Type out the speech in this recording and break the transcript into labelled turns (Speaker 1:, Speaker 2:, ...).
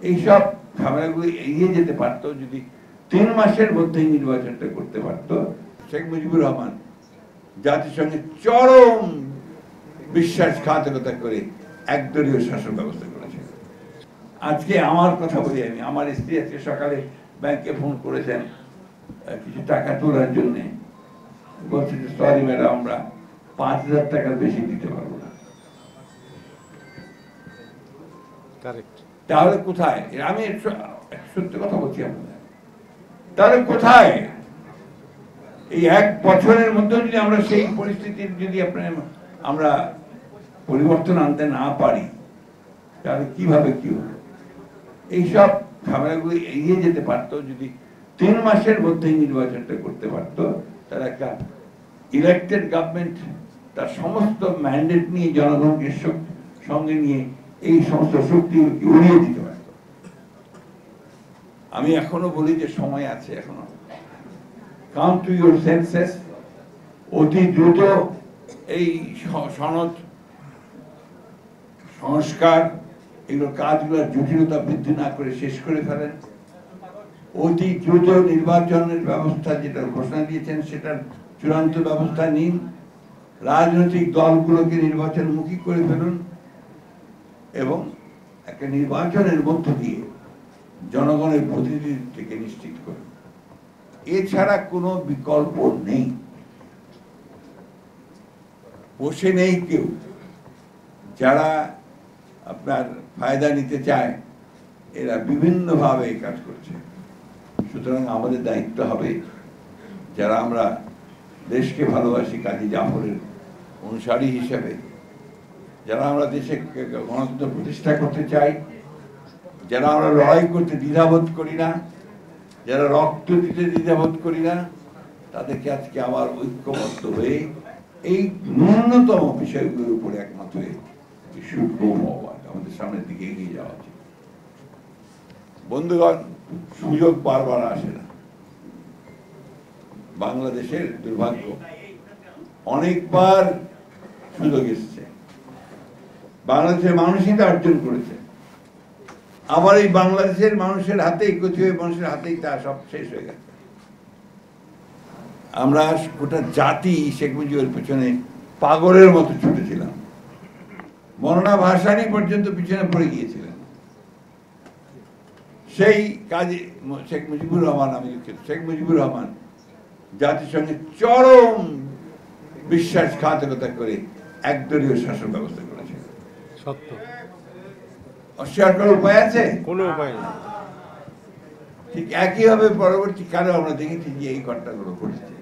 Speaker 1: এইসব ঝামেলাগুলি এড়িয়ে যেতে পারতো যদি 3 মাসের মধ্যেই নির্বাচনটা করতে পারতো। শেখ মুজিবুর রহমান জাতিসংঘের চরম বিশ্বাসঘাতকতা করে একদলীয় শাসন ব্যবস্থা করেছেন। আজকে আমার কথা বলি, আমি আমার স্ত্রী আজকে সকালে ব্যাংকে ফোন করেছেন কিছু টাকা তোলার জন্য, বলছে যে সরি ম্যাডাম, আমরা 5,000 টাকার বেশি দিতে পারবো না। তাহলে কোথায়, আমি সত্যি কথা বলছি আপনাদের, তাহলে কোথায় এই 1 বছরের মধ্যে যদি আমরা সেই পরিস্থিতির যদি আমরা পরিবর্তন আনতে না পারি, তাহলে কিভাবে কি হবে? এইসব ঝামেলাগুলি এড়িয়ে যেতে পারতো যদি 3 মাসের মধ্যেই নির্বাচনটা করতে পারতো। তার একটা ইলেক্টেড গভর্নমেন্ট তার সমস্ত ম্যান্ডেট নিয়ে জনগণকে সঙ্গে নিয়ে এই সমস্ত শক্তিগুলোকে উড়িয়ে দিতে পারত। আমি এখনো বলি যে সময় আছে, এখনো কাম টু ইউর সেন্সেস। অতি দ্রুত এই সনদ সংস্কার এগুলোর কাজগুলোর জটিলতা বৃদ্ধি না করে শেষ করে ফেলেন। অতি দ্রুত নির্বাচনের ব্যবস্থা যেটা ঘোষণা দিয়েছেন সেটার চূড়ান্ত ব্যবস্থা নিন। রাজনৈতিক দলগুলোকে নির্বাচনমুখী করে ফেলুন এবং একটা নির্বাচনের মধ্য দিয়ে জনগণের প্রতিনিধিত্বকে নিশ্চিত করুন। এছাড়া কোনো বিকল্প নেই। বসে নেই কেউ। যারা আপনার ফায়দা নিতে চায় এরা বিভিন্নভাবে কাজ করছে। সুতরাং আমাদের দায়িত্ব হবে, যারা আমরা দেশকে ভালোবাসি, কাজী জাফরের অনুসারী হিসেবে, যারা আমরা দেশে গণতন্ত্র প্রতিষ্ঠা করতে চাই, যারা আমরা লড়াই করতে দ্বিধাবোধ করি না, যারা রক্ত দিতে দ্বিধাবোধ করি না, তাদেরকে আজকে আবার ঐক্যবদ্ধ হয়ে এই ন্যূনতম বিষয়গুলোর উপরে একমত হয়ে আমাদের সামনের দিকে এগিয়ে যাওয়া উচিত। বন্ধুগণ, সুযোগ বারবার আসে না। বাংলাদেশের দুর্ভাগ্য, অনেকবার সুযোগ এসেছে, বাংলাদেশের মানুষই তা অর্জন করেছে, আবার এই বাংলাদেশের মানুষের হাতেই, কিছু মানুষের হাতেই তা সব শেষ হয়ে গেছে। আমরা গোটা জাতি শেখ মুজিবের পেছনে পাগলের মতো ছুটেছিলাম, মরনা ভাসানী পর্যন্ত পিছনে পড়ে গিয়েছিলেন। সেই কাজে শেখ মুজিবুর রহমান জাতিসংঘের চরম বিশ্বাসঘাতকতা করে একদলীয় শাসন ব্যবস্থা করেছে।
Speaker 2: সত্য,
Speaker 1: অস্বীকার করার উপায় আছে?
Speaker 2: কোনো উপায় নেই।
Speaker 1: ঠিক একইভাবে পরবর্তীকালে আমরা দেখেছি যে এই ঘটনাগুলো ঘটেছে।